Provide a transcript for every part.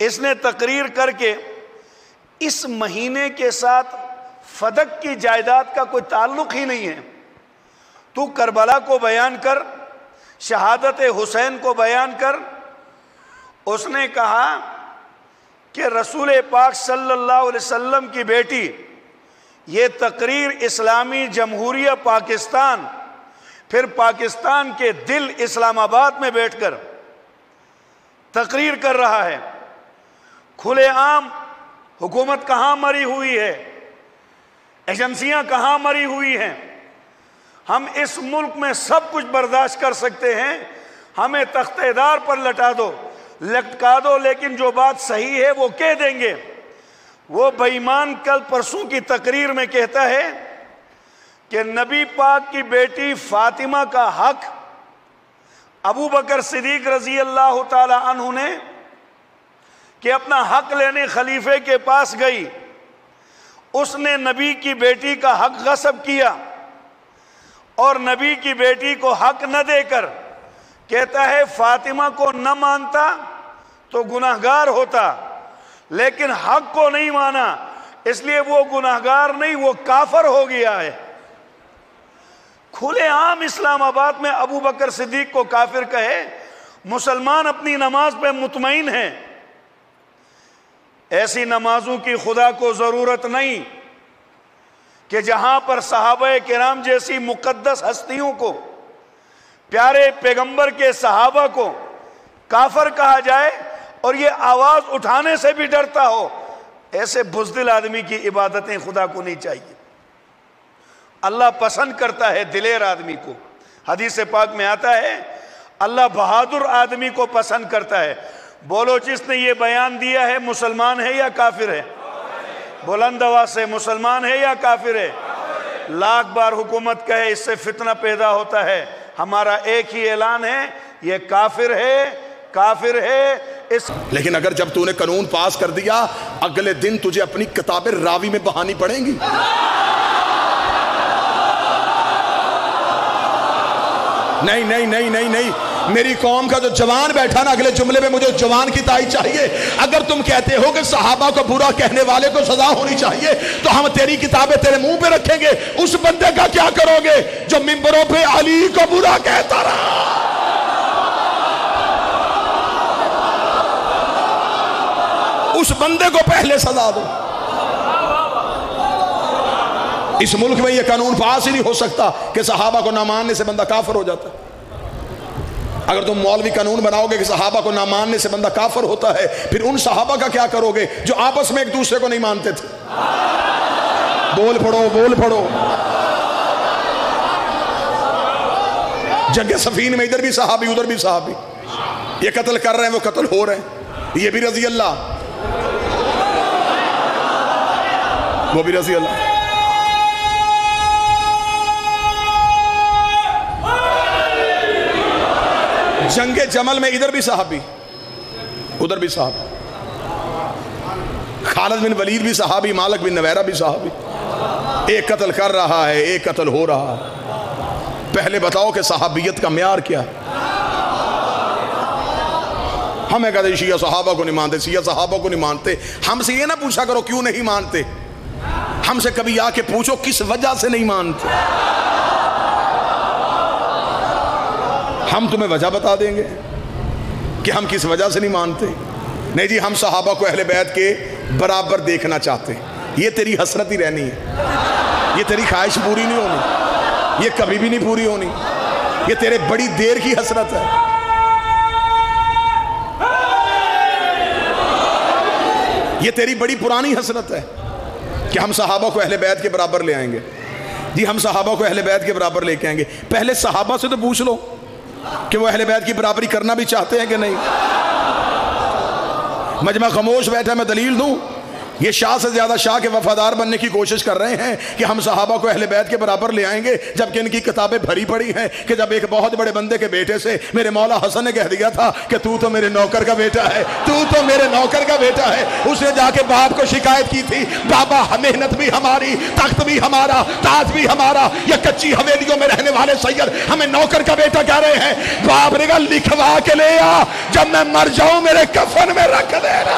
اس نے تقریر کر کے اس مہینے کے ساتھ فدق کی جائیداد کا کوئی تعلق ہی نہیں ہے، تو کربلا کو بیان کر، شہادت حسین کو بیان کر۔ اس نے کہا کہ رسول پاک صلی اللہ علیہ وسلم کی بیٹی یہ تقریر اسلامی جمہوریہ پاکستان، پھر پاکستان کے دل اسلام آباد میں بیٹھ کر تقریر کر رہا ہے۔ کھلے عام حکومت کہاں مری ہوئی ہے، ایجنسیاں کہاں مری ہوئی ہیں؟ ہم اس ملک میں سب کچھ برداشت کر سکتے ہیں، ہمیں تختہ دار پر لٹکا دو، لیکن جو بات صحیح ہے وہ کہہ دیں گے۔ وہ بے ایمان کل پرسوں کی تقریر میں کہتا ہے کہ نبی پاک کی بیٹی فاطمہ کا حق ابو بکر صدیق رضی اللہ تعالی عنہ نے کہ اپنا حق لینے خلیفے کے پاس گئی، اس نے نبی کی بیٹی کا حق غصب کیا اور نبی کی بیٹی کو حق نہ دے کر کہتا ہے فاطمہ کو نہ مانتا تو گناہگار ہوتا، لیکن حق کو نہیں مانا اس لیے وہ گناہگار نہیں، وہ کافر ہو گیا ہے۔ کھلے عام اسلام آباد میں ابو بکر صدیق کو کافر کہے، مسلمان اپنی نماز پہ مطمئن ہیں۔ ایسی نمازوں کی خدا کو ضرورت نہیں کہ جہاں پر صحابہ کرام جیسی مقدس ہستیوں کو، پیارے پیغمبر کے صحابہ کو کافر کہا جائے اور یہ آواز اٹھانے سے بھی ڈرتا ہو۔ ایسے بزدل آدمی کی عبادتیں خدا کو نہیں چاہیے۔ اللہ پسند کرتا ہے دلیر آدمی کو۔ حدیث پاک میں آتا ہے اللہ بہادر آدمی کو پسند کرتا ہے۔ بولو جس نے یہ بیان دیا ہے مسلمان ہے یا کافر ہے؟ بلند آواز سے مسلمان ہے یا کافر ہے؟ لاکھ بار حکومت کہے اس سے فتنہ پیدا ہوتا ہے۔ ہمارا ایک ہی اعلان ہے، یہ کافر ہے، کافر ہے۔ لیکن اگر جب تو نے قانون پاس کر دیا، اگلے دن تجھے اپنی کتابیں راوی میں بہانی پڑیں گی۔ نہیں نہیں نہیں نہیں نہیں، میری قوم کا جو جوان بیٹھا نا، اگلے جملے میں مجھے جوان کی تائید چاہیے۔ اگر تم کہتے ہو کہ صحابہ کو برا کہنے والے کو سزا ہونی چاہیے تو ہم تیری کتابیں تیرے منہ پہ رکھیں گے۔ اس بندے کا کیا کرو گے جو ممبروں پہ علی کو برا کہتا رہا؟ اس بندے کو پہلے سزا دو۔ اس ملک میں یہ قانون پاس ہی نہیں ہو سکتا کہ صحابہ کو نہ ماننے سے بندہ کافر ہو جاتا ہے۔ اگر تم مولوی قانون بناؤ گے کہ صحابہ کو نہ ماننے سے بندہ کافر ہوتا ہے، پھر ان صحابہ کا کیا کرو گے جو آپس میں ایک دوسرے کو نہیں مانتے تھے؟ بول پڑو، بول پڑو۔ جنگ صفین میں ادھر بھی صحابی ادھر بھی صحابی، یہ قتل کر رہے ہیں وہ قتل ہو رہے ہیں، یہ بھی رضی اللہ وہ بھی رضی اللہ۔ جنگ جمل میں ادھر بھی صحابی ادھر بھی صحابی، خالد بن ولید بھی صحابی، مالک بن نویرہ بھی صحابی۔ ایک قتل کر رہا ہے، ایک قتل ہو رہا ہے۔ پہلے بتاؤ کہ صحابیت کا معیار کیا ہے؟ ہمیں کہتے ہیں شیعہ صحابہ کو نہیں مانتے، شیعہ صحابہ کو نہیں مانتے۔ ہم سے یہ نہ پوچھا کرو کیوں نہیں مانتے، ہم سے کبھی آ کے پوچھو کس وجہ سے نہیں مانتے، ہم تمہیں وجہ بتا دیں گے کہ ہم کس وجہ سے نہیں مانتے۔ نہیں جی، ہم صحابہ کو اہل بیت کے برابر دیکھنا چاہتے ہیں۔ یہ تیری حسرت ہی رہنی ہے، یہ تیری خواہش پوری نہیں ہونی، یہ کبھی بھی نہیں پوری ہونی، یہ تیرے بڑی دیر کی حسرت ہے۔ یہ تیری بڑی پرانی حسرت ہے کہ ہم صحابہ کو اہل بیت کے برابر لے آئیں گے۔ جی ہم صحابہ کو اہل بیت کے برابر لے کے آئیں گے۔ پہلے صحابہ سے تو پوچھ لو کہ وہ اہل بیت کی برابری کرنا بھی چاہتے ہیں کہ نہیں۔ مجمع خاموش بیٹھا، میں دلیل دوں یہ شاہ سے زیادہ شاہ کے وفادار بننے کی کوشش کر رہے ہیں کہ ہم صحابہ کو اہل بیت کے برابر لے آئیں گے، جبکہ ان کی کتابیں بھری پڑی ہیں کہ جب ایک بہت بڑے بندے کے بیٹے سے میرے مولا حسن نے کہہ دیا تھا کہ تو میرے نوکر کا بیٹا ہے، تو میرے نوکر کا بیٹا ہے، اس نے جا کے باپ کو شکایت کی تھی، بابا محنت بھی ہماری، تخت بھی ہمارا، تاج بھی ہمارا، یہ کچی حویلیوں میں رہنے والے سید ہمیں نوکر کا بیٹا کہہ رہے ہیں۔ باپ نے کہا لکھوا کے لے آ، جب میں مر جاؤں میرے کفن میں رکھ دینا۔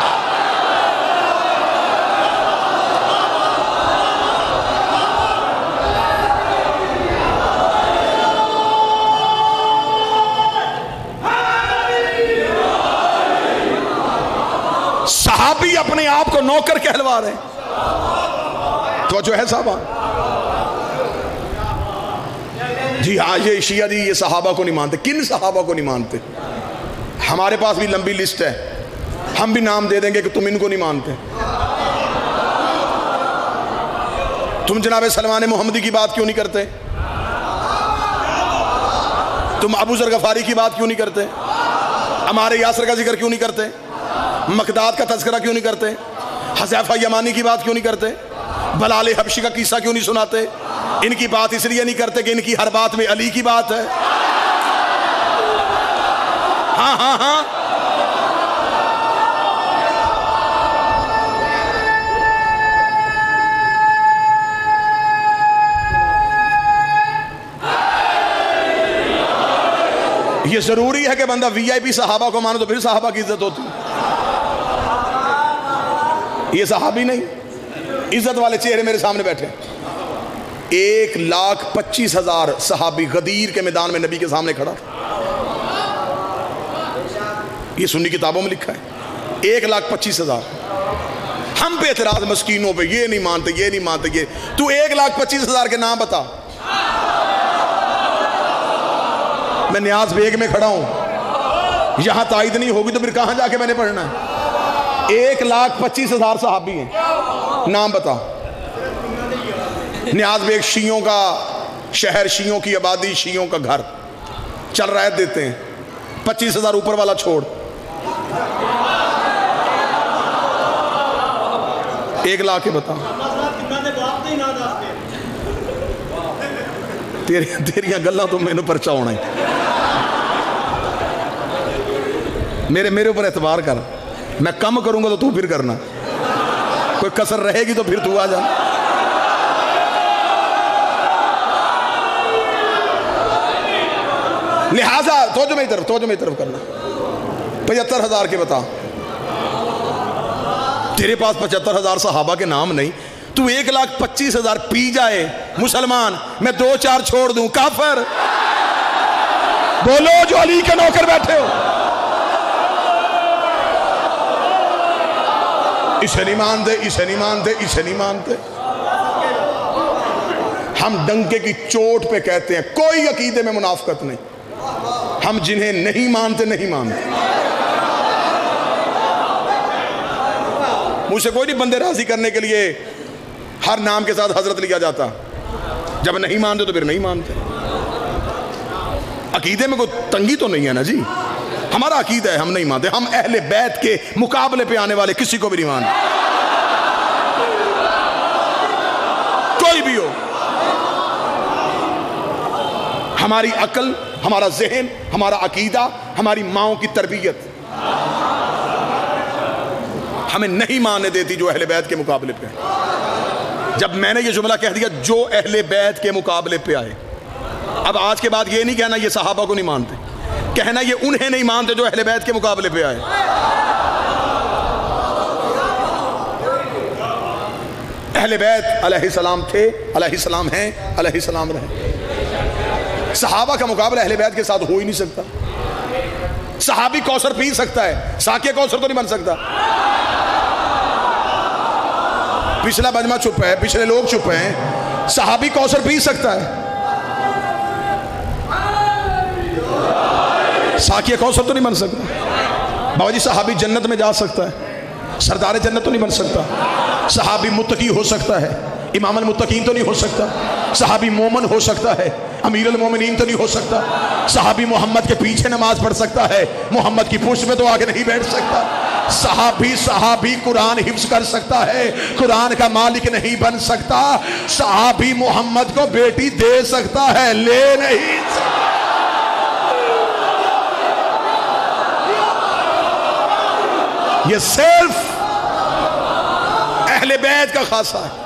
صحابی اپنے آپ کو نوکر کہلوا رہے ہیں، تو جو ہے صحابہ جی ہاں یہ شیعہ جی یہ صحابہ کو نہیں مانتے۔ کن صحابہ کو نہیں مانتے؟ ہمارے پاس بھی لمبی لسٹ ہے، ہم بھی نام دے دیں گے کہ تم ان کو نہیں مانتے۔ تم جناب سلمان محمدی کی بات کیوں نہیں کرتے؟ تم ابو ذر غفاری کی بات کیوں نہیں کرتے؟ عمار یاسر کا ذکر کیوں نہیں کرتے؟ مقداد کا تذکرہ کیوں نہیں کرتے؟ حذیفہ یمانی کی بات کیوں نہیں کرتے؟ بلال حبشی کا قصہ کیوں نہیں سناتے؟ ان کی بات اس لیے نہیں کرتے کہ ان کی ہر بات میں علی کی بات ہے۔ ہاں ہاں ہاں یہ ضروری ہے کہ بندہ وی آئی پی صحابہ کو مانو تو پھر صحابہ کی عزت ہوتی ہے۔ یہ صحابی نہیں، عزت والے چہرے میرے سامنے بیٹھے، 1,25,000 صحابی غدیر کے میدان میں نبی کے سامنے کھڑا، یہ سنی کتابوں میں لکھا ہے 1,25,000۔ ہم پہ اعتراض مسکینوں پہ، یہ نہیں مانتے یہ نہیں مانتے یہ، تو 1,25,000 کے نام بتا۔ میں نیاز بیگ میں کھڑا ہوں، یہاں تائید نہیں ہوگی تو پھر کہاں جا کے میں نے پڑھنا ہے؟ 1,25,000 صحابی ہیں، نام بتا۔ نیاز بیگ شیعوں کا شہر، شیعوں کی آبادی، شیعوں کا گھر، چل رہے دیتے ہیں، 25,000 اوپر والا چھوڑ، ایک لاکھ کے بتا۔ تیریاں گلہ تو میں نے پرچہ ہونا ہے، میرے اوپر اعتبار کر، میں کم کروں گا تو پھر کرنا، کوئی کسر رہے گی تو پھر تو آ جا۔ لہذا توجہ میری طرف کرنا، 75,000 کے بتا۔ تیرے پاس 75,000 صحابہ کے نام نہیں، تو 1,25,000 پی جائے مسلمان، میں 2-4 چھوڑ دوں، کافر۔ بولو جو علی کے نوکر بیٹھے ہو، اسے نہیں مانتے، اسے نہیں مانتے، اسے نہیں مانتے۔ ہم ڈنکے کی چوٹ پہ کہتے ہیں کوئی عقیدے میں منافقت نہیں، ہم جنہیں نہیں مانتے نہیں مانتے۔ مجھ سے کوئی نہیں بندے راضی کرنے کے لیے ہر نام کے ساتھ حضرت لیا جاتا، جب نہیں مانتے تو پھر نہیں مانتے۔ عقیدے میں کوئی تنگی تو نہیں ہے نا جی، ہمارا عقیدہ ہے، ہم نہیں مانتے، ہم اہل بیت کے مقابلے پہ آنے والے کسی کو بھی نہیں مانتے، کوئی بھی ہو۔ ہماری عقل، ہمارا ذہن، ہمارا عقیدہ، ہماری ماؤں کی تربیت ہمیں نہیں ماننے دیتی جو اہل بیت کے مقابلے پہ ہے۔ جب میں نے یہ جملہ کہہ دیا جو اہل بیت کے مقابلے پہ آئے، اب آج کے بعد یہ نہیں کہنا یہ صحابہ کو نہیں مانتے، کہنا یہ انہیں نہیں مانتے جو اہل بیت کے مقابلے پہ آئے۔ اہل بیت علیہ السلام تھے، علیہ السلام ہیں، علیہ السلام رہے۔ صحابہ کا مقابلہ اہل بیت کے ساتھ ہو ہی نہیں سکتا۔ صحابی کوثر پی سکتا ہے، ساقیہ کوثر تو نہیں بن سکتا۔ پچھلا مجمع چپ ہے، پچھلے لوگ چپ ہیں، صحابی کوثر پی سکتا ہے، ساقیہ کوثر تو نہیں بن سکتا۔ بابا جی صحابی جنت میں جا سکتا ہے، سردار جنت تو نہیں بن سکتا۔ صحابی متقی ہو سکتا ہے، امام المتقین تو نہیں ہو سکتا۔ صحابی مومن ہو سکتا ہے، امیر المومنین تو نہیں ہو سکتا۔ صحابی محمد کے پیچھے نماز پڑھ سکتا ہے، محمد کی پشت میں تو آگے نہیں بیٹھ سکتا۔ صحابی قرآن حفظ کر سکتا ہے، قرآن کا مالک نہیں بن سکتا. صحابی محمد کو بیٹی دے سکتا ہے، لے نہیں سکتا. یہ صرف اہل بیت کا خاصہ ہے.